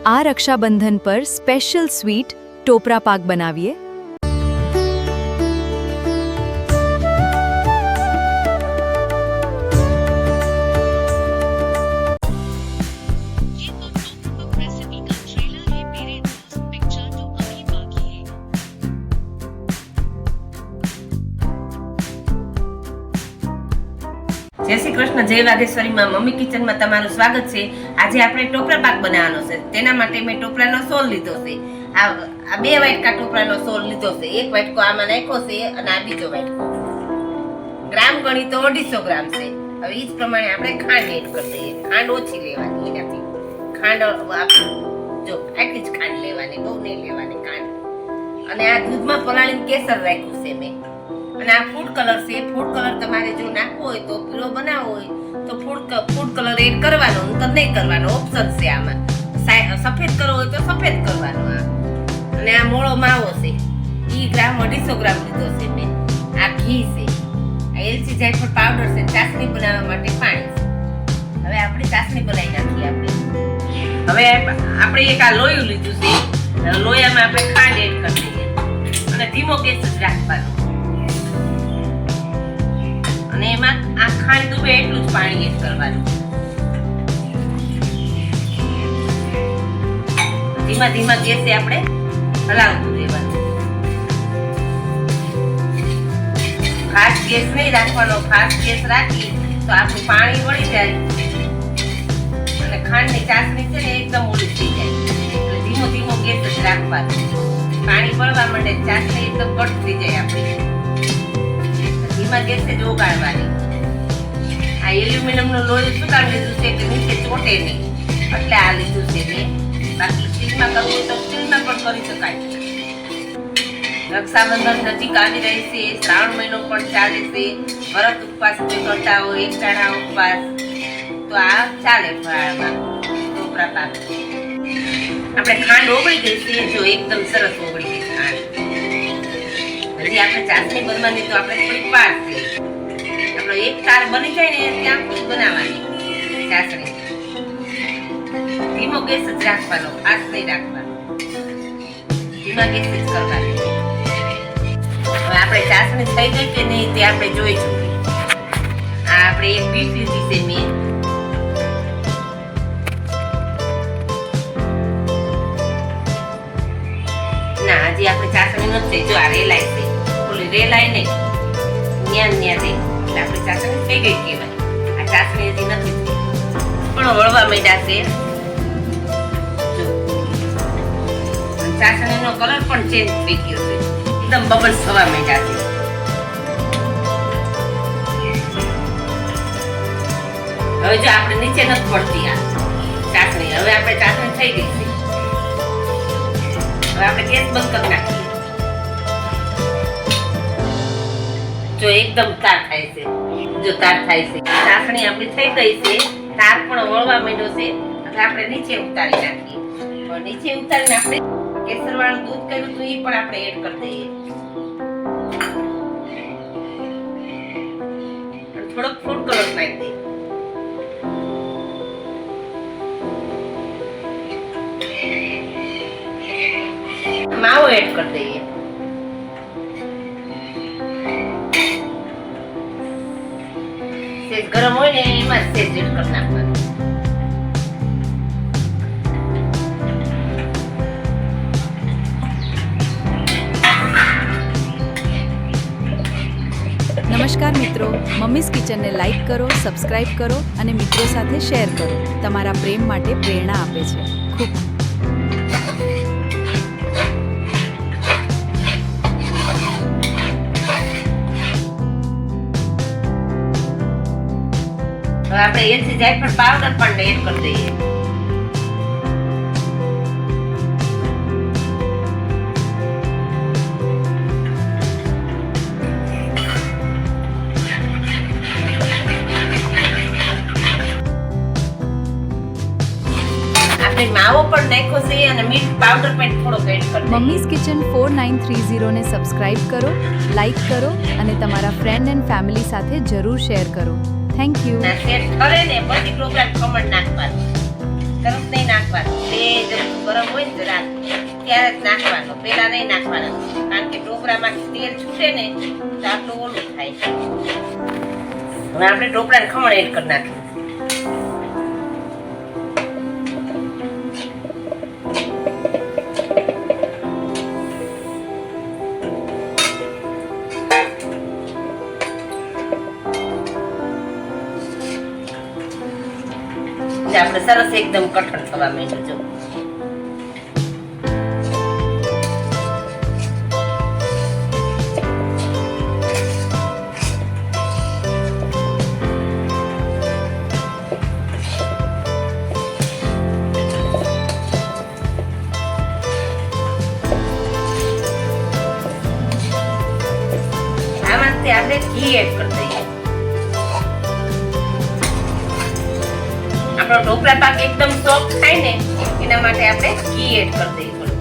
આ રક્ષાબંધન પર special sweet ટોપરા પાક બનાવીએ। જય શ્રી કૃષ્ણ, જય વાઘેશ્વરીમાં મમ્મી કિચનમાં તમારું સ્વાગત છે। આજે આપણે ટોપરા પાક બનાવવાનો છે। તેના માટે મેં ટોપરાનો સોલ લીધો છે। આ બે વાટકા ટોપરાનો સોલ લીધો છે। એક વાટકો આમાં નાખ્યો છે અને આ બીજો વાટકો। ગ્રામ ગણી તો 250 ગ્રામ છે। હવે એ જ પ્રમાણે આપણે ખાંડ એડ કરી દઈએ। ખાંડ ઓછી લેવાની, એનાથી ખાંડ જો આટલી જ ખાંડ લેવાની, બહુ નહીં લેવાની ખાંડ। અને આ દૂધમાં પલાળીને કેસર રાખ્યું છે મેં। અને આ ફૂડ કલર છે। ફૂડ કલર તમારે જો નાખવો હોય તો પીળો બનાવવો હોય તો ફૂડ કલર એડ કરવાનો, નકર નહીં કરવાનો, ઓપ્શન છે આમાં। સફેદ કરવો હોય તો સફેદ કરવાનો। અને આ મોળો માવો છે, ઈ ગ્રામ 250 ગ્રામ લીધો છે મેં। આ ઘી છે, આ એલચી જાયફળ પાવડર છે, ચાસણી બનાવવા માટે પાણી છે। હવે આપણે ચાસણી બનાવી નાખીએ આપણે। હવે આપણે એક આ લોયું લીધું છે, લોયામાં આપણે ખાંડ એડ કરી દઈએ અને ધીમો ગેસ જ રાખવાનો। અને એમાં આ ખાંડ ડૂબે એટલું જ પાણી એડ કરવાનું। ધીમા ધીમા ગેસે આપણે હલાવતું રહેવાનું। ખાસ ગેસ નહીં રાખવાનો, ખાસ ગેસ રાખી તો આપણું પાણી વળી જાય અને ખાંડની ચાસણી છે ને એકદમ ઓલી થઈ જાય। એટલે ધીમો ધીમો ગેસ જ રાખવાનો। પાણી વળવા માંડે, ચાસણી એકદમ કટ થઈ જાય આપણી। ધીમા ગેસે જ ઓગાળવાની। આ એલ્યુમિનિયમનું લોહી શું કામ લીધું છે કે નીચે ચોટે નહીં, એટલે આ લીધું છે મેં। બાકી સ્ટીલમાં કરવું હોય તો સ્ટીલમાં પણ કરી શકાય। રક્ષાબંધન નજીક આવી રહી છે, શ્રાવણ મહિનો પણ ચાલે છે। વ્રત ઉપવાસ કરતા હોય, એકટાણા ઉપવાસ, તો આ ચાલે ફરાળમાં ટોપરા પાક। આપણે ખાંડ ઓગળી ગઈ છે, જો એકદમ સરસ ઓગળી ગઈ ખાંડ। હજી આપણે ચાસણી બનવાની તો આપણે થોડીક વાર છે। આપણો એક તાર બની જાય ને ત્યાં સુધી બનાવવાની ચાસણી। ધીમો ગેસ જ રાખવાનો, ફાસ્ટ નહીં રાખવાનો, ધીમા ગેસ જ કરવાની। હવે આપણે ચાસણી થઈ ગઈ કે નહીં તે આપણે જોઈશું। આ આપણે એક બીટ લીધી છે મેં। ના, હજી આપણે ચાસણી નથી થઈ। જો આ રેલાય છે, ઓલી રેલાય નહીં, ન્યા રે, એટલે આપણી ચાસણી થઈ ગઈ કહેવાય। આ ચાસણી હજી નથી થઈ, પણ વળવા માંડ્યા છે। ચાસણીનો કલર પણ ચેન્જ થઈ ગયો છે, એકદમ બબલ્સ થવા માંડ્યા છે। હવે જો આપણે નીચે નથી પડતી આ ચાસણી। હવે આપણે ચાસણી થઈ ગઈ છે। હવે આપણે ગેસ બંધ કરી નાખીએ। જો એકદમ તાર થાય છે, જો તાર થાય છે, ચાસણી આપણી થઈ ગઈ છે, તાર પણ વળવા માંડ્યો છે। હવે આપણે નીચે ઉતારી નાખીએ। નીચે ઉતારીને આપણે કેસર વાળું દૂધ કર્યું હતું એ પણ આપણે એડ કરી દઈએ। થોડોક ફૂડ કલર નાખી દઈએ। માવો એડ કરી દઈએ। સેજ ગરમ હોય ને એમાં સેજ એડ કરી નાખવાનું। નમસ્કાર મિત્રો, મમ્મીઝ કિચનને લાઈક કરો, સબસ્ક્રાઇબ કરો અને મિત્રો સાથે શેર કરો। તમારા પ્રેમ માટે પ્રેરણા આપે છે। ખૂબ હવે આપણે એલચી જાયફળ પાવડર પણ એડ કરી દઈએ। આપણે માવો પણ નાખ્યો છે અને મીઠ પાવડર પણ થોડો એડ કરી દઈએ। મમ્મીઝ કિચન 4930 ને સબસ્ક્રાઇબ કરો, લાઈક કરો અને તમારા ફ્રેન્ડ એન્ડ ફેમિલી સાથે જરૂર શેર કરો। Thank you. ના શેર કરે ને પછી પ્રોગ્રામ કમેન્ટ નાખવાનું। તરત નહીં નાખવાનું. તે જમતું ગરમ હોય ને જરાક ત્યારે જ નાખવાનો, પેલા નહીં નાખવાના, કારણ કે ટોપરામાંથી તેલ છૂટે ને તો આટલું ઓલું થાય. હવે આપણે ટોપરાને ખમણ એડ કરી નાખીએ. આપણે સરસ એકદમ કઠણ થવા માંડ્યું. જો આમાંથી આપણે ઘી એડ કરી દઈએ. આપણો ઢોકળા પાક એકદમ સોફ્ટ થાય ને એના માટે આપણે ઘી એડ કરી દઈએ થોડું.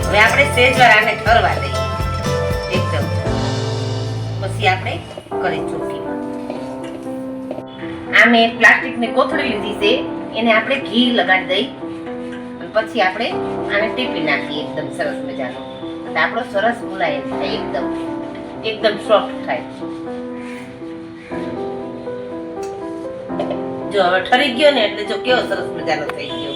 હવે આપણે સેજવાર આને ઠરવા દઈએ એકદમ. પછી આપણે કરી ચોકીમાં આ મેં પ્લાસ્ટિકની કોથળી લીધી છે, એને આપણે ઘી લગાડી દઈ અને પછી આપણે આને ટીપી નાખીએ એકદમ સરસ મજાનો. એટલે આપણો સરસ મુલાયમ થાય, એકદમ સોફ્ટ થાય. જો હવે ઠરી ગયો ને એટલે જો કેવો સરસ મજાનો થઈ ગયો.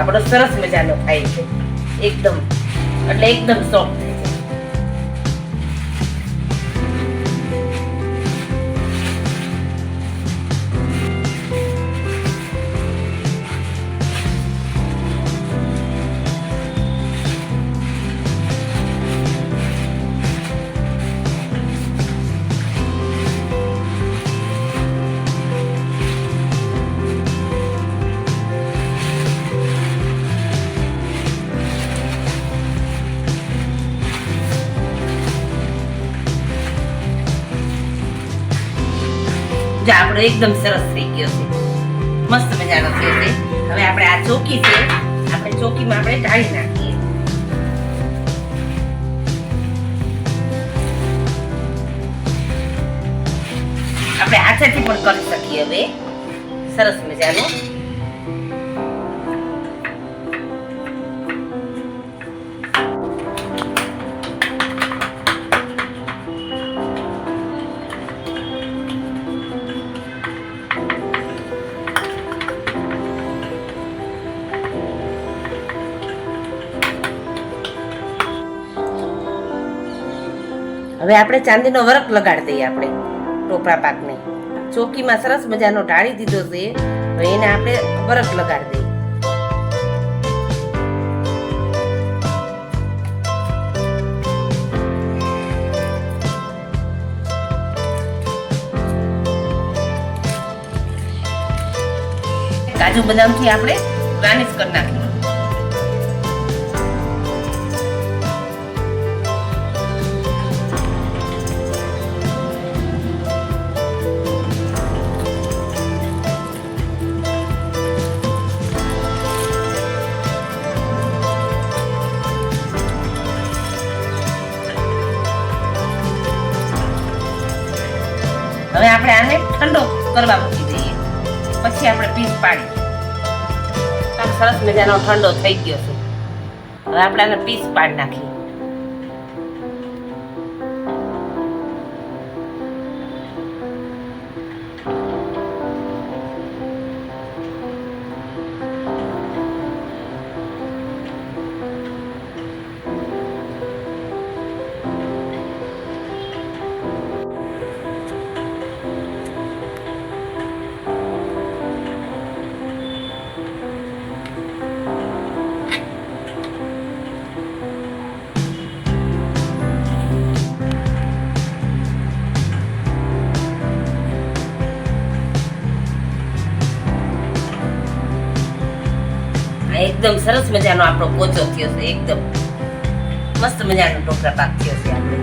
આપણો સરસ મજાનો થાય છે એકદમ, એટલે એકદમ સોફ્ટ થાય છે. જો આપણો એકદમ સરસ થઈ ગયો છે, મસ્ત મજાનો થયો છે. હવે આપણે આ ચોકી છે, આપણે ચોકીમાં આપણે ઢાળી નાખીએ. આપણે હાથેથી પણ કરી શકીએ. હવે સરસ મજાનો હવે આપણે ચાંદીનો વરખ લગાડી દઈએ. આપણે ટોપરા પાકને ચોકીમાં સરસ મજાનો ઢાળી દીધો છે. હવે એને આપણે વરખ લગાડી દઈએ. કાજુ બદામથી આપણે ગાર્નિશ કરી નાખીએ. હવે આપણે આને ઠંડો કરવા મૂકી દઈએ, પછી આપણે પીસ પાડી. સરસ મજાનો ઠંડો થઈ ગયો છે. હવે આપણે આને પીસ પાડી નાખીએ. એકદમ સરસ મજાનો આપણો પોચો થયો છે. એકદમ મસ્ત મજાનો ટોપરા પાક થયો છે આપણે.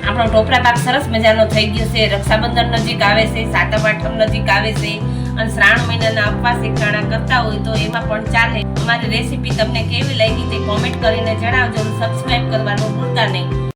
આપણો ટોપરા પાક સરસ મજાનો થઈ ગયો છે. રક્ષાબંધન નજીક આવે છે, સાતમ આઠમ નજીક આવે છે અને શ્રાવણ મહિનાના ઉપવાસ એકટાણા કરતા હોય તો એમાં પણ ચાલે. અમારી રેસીપી તમને કેવી લાગી તે કોમેન્ટ કરીને જણાવજો. સબસ્ક્રાઇબ કરવાનું ભૂલતા નહીં.